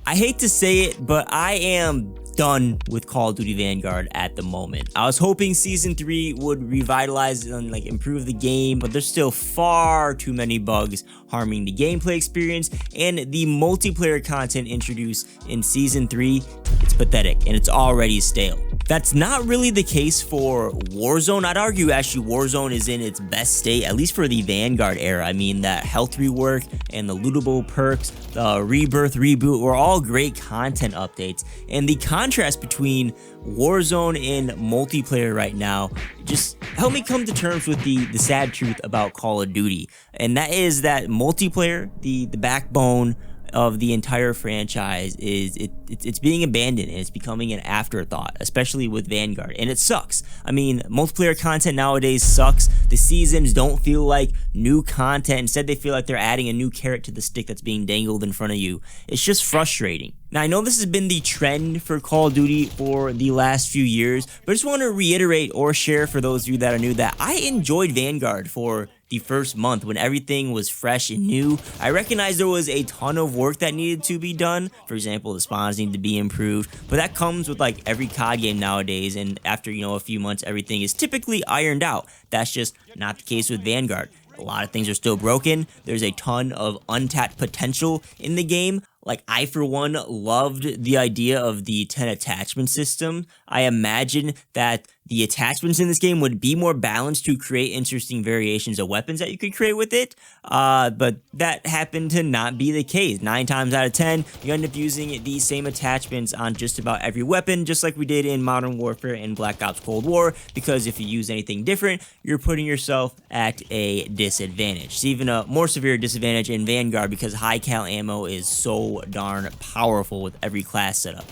I hate to say it, but I am done with Call of Duty Vanguard at the moment. I was hoping Season 3 would revitalize and improve the game, but there's still far too many bugs harming the gameplay experience, and the multiplayer content introduced in Season 3, it's pathetic, and it's already stale. That's not really the case for Warzone. I'd argue actually Warzone is in its best state, at least for the Vanguard era. I mean, that health rework and the lootable perks, the rebirth reboot were all great content updates, and the contrast between Warzone and multiplayer right now just helped me come to terms with the sad truth about Call of Duty, and that is that multiplayer, the backbone of the entire franchise, it's being abandoned, and it's becoming an afterthought, especially with Vanguard, and it sucks. I mean, multiplayer content nowadays sucks. The seasons don't feel like new content. Instead, they feel like they're adding a new carrot to the stick that's being dangled in front of you. It's just frustrating. Now, I know this has been the trend for Call of Duty for the last few years, but I just want to reiterate or share for those of you that are new that I enjoyed Vanguard for the first month when everything was fresh and new. I recognize there was a ton of work that needed to be done. For example, the spawns need to be improved, but that comes with like every COD game nowadays, and after, a few months, everything is typically ironed out. That's just not the case with Vanguard. A lot of things are still broken. There's a ton of untapped potential in the game. Like, I, for one, loved the idea of the 10 attachment system. I imagine that the attachments in this game would be more balanced to create interesting variations of weapons that you could create with it, but that happened to not be the case. 9 times out of 10, you end up using these same attachments on just about every weapon, just like we did in Modern Warfare and Black Ops Cold War, because if you use anything different, you're putting yourself at a disadvantage. It's even a more severe disadvantage in Vanguard because high cal ammo is so darn powerful with every class setup.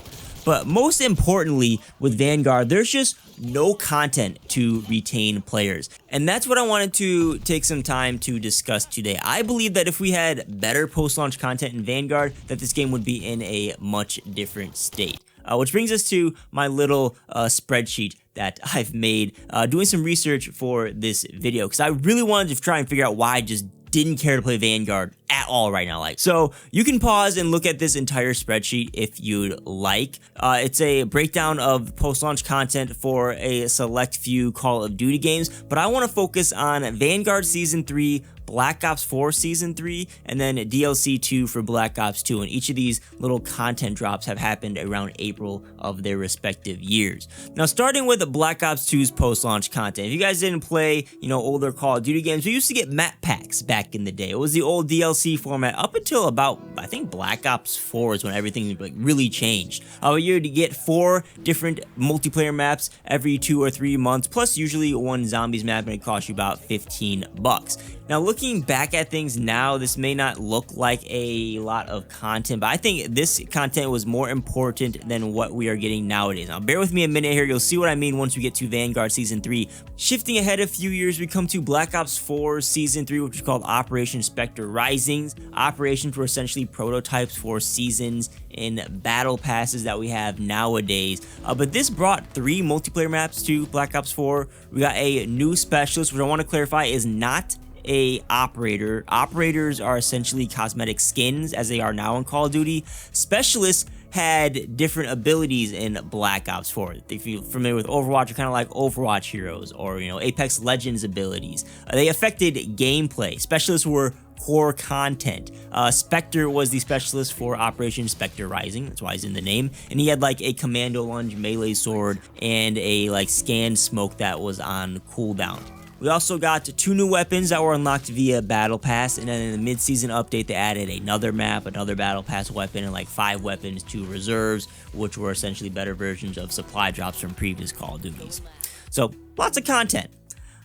But most importantly, with Vanguard, there's just no content to retain players. And that's what I wanted to take some time to discuss today. I believe that if we had better post-launch content in Vanguard, that this game would be in a much different state. Which brings us to my little spreadsheet that I've made doing some research for this video, because I really wanted to try and figure out why I just didn't care to play Vanguard at all right now. So you can pause and look at this entire spreadsheet if you'd like. It's a breakdown of post-launch content for a select few Call of Duty games, but I want to focus on Vanguard Season 3, Black Ops 4 Season 3, and then DLC 2 for Black Ops 2, and each of these little content drops have happened around April of their respective years. Now, starting with Black Ops 2's post-launch content, if you guys didn't play, older Call of Duty games, we used to get map packs back in the day. It was the old DLC format up until about, I think, Black Ops 4 is when everything really changed. You'd get 4 different multiplayer maps every 2 or 3 months, plus usually one zombies map, and it cost you about $15. Now, looking back at things now, this may not look like a lot of content, but I think this content was more important than what we are getting nowadays. Now, bear with me a minute here. You'll see what I mean once we get to Vanguard Season 3. Shifting ahead a few years, we come to Black Ops 4 Season 3, which is called Operation Spectre Risings. Operations were essentially prototypes for seasons and battle passes that we have nowadays. But this brought 3 multiplayer maps to Black Ops 4. We got a new specialist, which I want to clarify is not a operator. Operators are essentially cosmetic skins, as they are now in Call of Duty. Specialists had different abilities in Black Ops 4. If you're familiar with Overwatch, you're kind of like Overwatch heroes, or Apex Legends abilities. They affected gameplay. Specialists were core content. Spectre was the specialist for Operation Spectre Rising, that's why he's in the name, and he had like a commando lunge melee sword and a scan smoke that was on cooldown. We also got 2 new weapons that were unlocked via Battle Pass, and then in the mid-season update, they added another map, another Battle Pass weapon, and 5 weapons to reserves, which were essentially better versions of supply drops from previous Call of Duties. So, lots of content.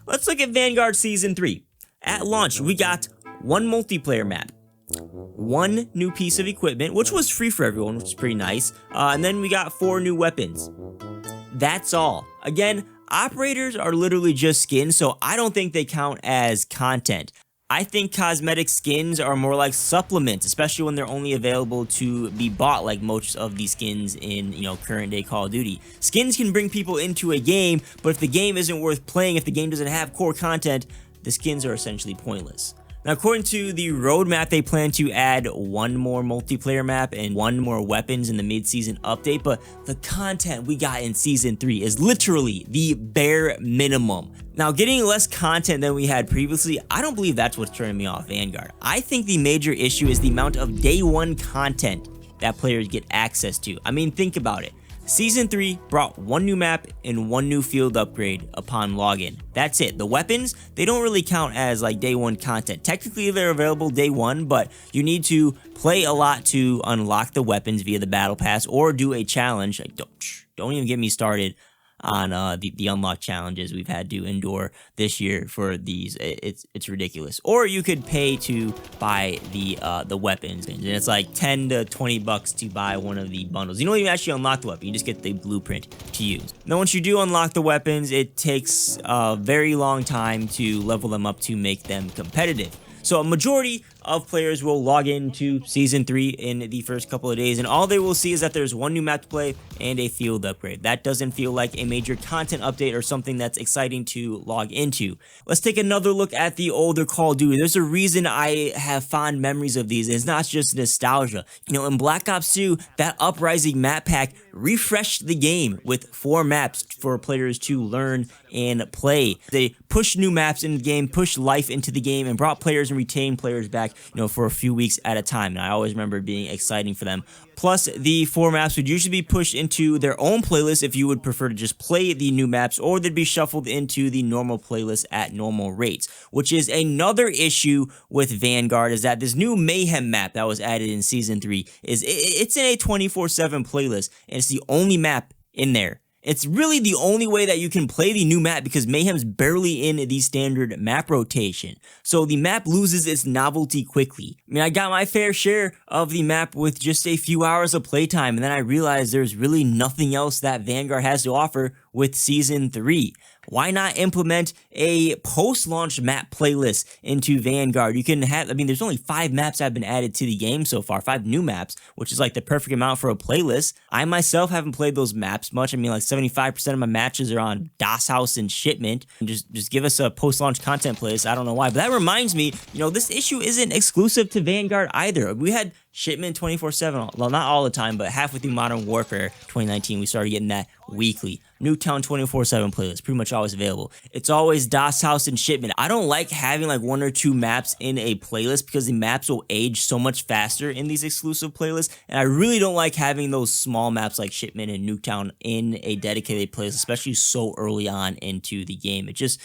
Let's look at Vanguard Season 3. At launch, we got 1 multiplayer map, 1 new piece of equipment, which was free for everyone, which is pretty nice, and then we got 4 new weapons. That's all. Again, operators are literally just skins, so I don't think they count as content. I think cosmetic skins are more like supplements, especially when they're only available to be bought, like most of these skins in, current day Call of Duty. Skins can bring people into a game, but if the game isn't worth playing, if the game doesn't have core content, the skins are essentially pointless. Now, according to the roadmap, they plan to add one more multiplayer map and one more weapons in the mid-season update, but the content we got in Season 3 is literally the bare minimum. Now, getting less content than we had previously, I don't believe that's what's turning me off Vanguard. I think the major issue is the amount of day one content that players get access to. I mean, think about it. Season 3 brought one new map and one new field upgrade upon login. That's it. The weapons, they don't really count as like day one content. Technically they're available day one, but you need to play a lot to unlock the weapons via the battle pass or do a challenge. Like, don't even get me started on the unlock challenges we've had to endure this year for these. It's ridiculous. Or you could pay to buy the weapons, and it's like 10 to 20 bucks to buy one of the bundles. You don't even actually unlock the weapon, you just get the blueprint to use. Now once you do unlock the weapons, it takes a very long time to level them up to make them competitive. So a majority of players will log into Season 3 in the first couple of days, and all they will see is that there's one new map to play and a field upgrade. That doesn't feel like a major content update or something that's exciting to log into. Let's take another look at the older Call of Duty. There's a reason I have fond memories of these. It's not just nostalgia. You know, in Black Ops 2, that Uprising map pack refreshed the game with 4 maps for players to learn and play. They pushed new maps in the game, pushed life into the game, and brought players and retained players back, you know, for a few weeks at a time. And I always remember it being exciting for them. Plus, the 4 maps would usually be pushed into their own playlist if you would prefer to just play the new maps, or they'd be shuffled into the normal playlist at normal rates, which is another issue with Vanguard, is that this new Mayhem map that was added in Season 3 it's in a 24/7 playlist, and it's the only map in there. It's really the only way that you can play the new map because Mayhem's barely in the standard map rotation. So the map loses its novelty quickly. I mean, I got my fair share of the map with just a few hours of playtime, and then I realized there's really nothing else that Vanguard has to offer with Season 3. Why not implement a post-launch map playlist into Vanguard? You can have, I mean, there's only 5 maps that have been added to the game so far, 5 new maps, which is like the perfect amount for a playlist. I myself haven't played those maps much. I mean, like 75% of my matches are on Das House and Shipment. Just give us a post-launch content playlist. I don't know why, but that reminds me, you know, this issue isn't exclusive to Vanguard either. We had Shipment 24/7, well, not all the time, but halfway through Modern Warfare 2019, we started getting that weekly. Nuketown 24/7 playlist, pretty much always available. It's always Das House and Shipment. I don't like having like 1 or 2 maps in a playlist because the maps will age so much faster in these exclusive playlists, and I really don't like having those small maps like Shipment and Nuketown in a dedicated playlist, especially so early on into the game. It just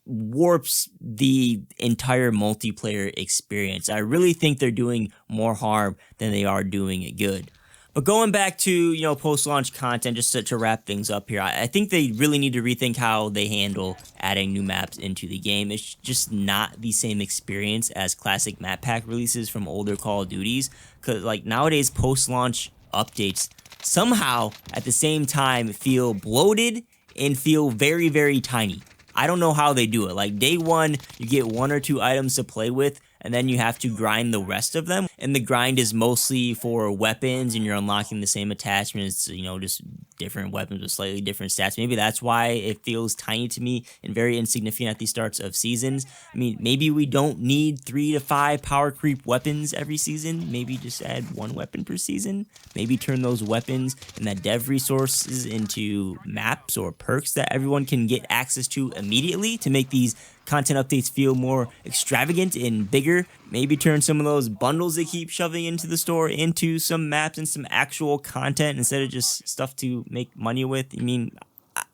warps the entire multiplayer experience. I really think they're doing more harm than they are doing good. But going back to, you know, post-launch content, just to wrap things up here, I think they really need to rethink how they handle adding new maps into the game. It's just not the same experience as classic map pack releases from older Call of Duties, because like nowadays post-launch updates somehow at the same time feel bloated and feel very, very tiny. I don't know how they do it. Like day one, you get 1 or 2 items to play with, and then you have to grind the rest of them. And the grind is mostly for weapons, and you're unlocking the same attachments, you know, just different weapons with slightly different stats. Maybe that's why it feels tiny to me and very insignificant at the starts of seasons. I mean, maybe we don't need 3 to 5 power creep weapons every season. Maybe just add 1 weapon per season. Maybe turn those weapons and that dev resources into maps or perks that everyone can get access to immediately to make these content updates feel more extravagant and bigger. Maybe turn some of those bundles they keep shoving into the store into some maps and some actual content instead of just stuff to make money with. I mean,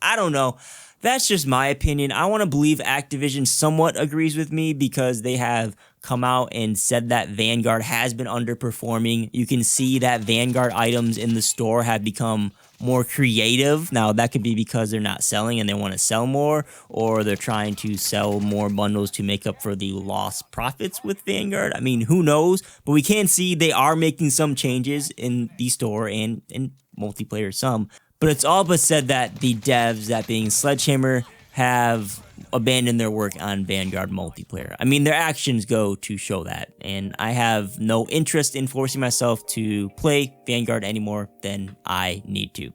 I don't know. That's just my opinion. I want to believe Activision somewhat agrees with me because they have come out and said that Vanguard has been underperforming. You can see that Vanguard items in the store have become more creative. Now, that could be because they're not selling and they want to sell more, or they're trying to sell more bundles to make up for the lost profits with Vanguard. I mean, who knows? But we can see they are making some changes in the store and in multiplayer some. But it's all but said that the devs, that being Sledgehammer, have abandoned their work on Vanguard multiplayer. I mean, their actions go to show that, and I have no interest in forcing myself to play Vanguard any more than I need to.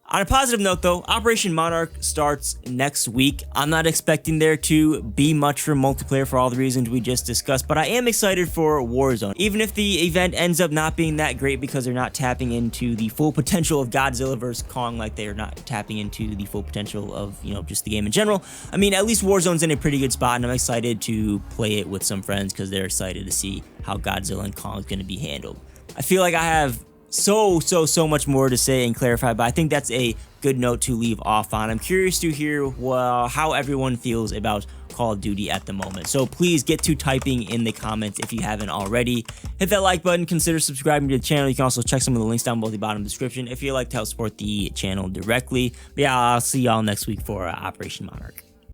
On a positive note though, Operation Monarch starts next week. I'm not expecting there to be much for multiplayer for all the reasons we just discussed, but I am excited for Warzone. Even if the event ends up not being that great because they're not tapping into the full potential of Godzilla vs. Kong, like they're not tapping into the full potential of, just the game in general. I mean, at least Warzone's in a pretty good spot, and I'm excited to play it with some friends because they're excited to see how Godzilla and Kong is going to be handled. I feel like I have so much more to say and clarify, but I think that's a good note to leave off on. I'm curious to hear how everyone feels about Call of Duty at the moment. So please get to typing in the comments if you haven't already. Hit that like button, consider subscribing to the channel. You can also check some of the links down below the bottom description if you'd like to help support the channel directly. But yeah, I'll see y'all next week for Operation Monarch.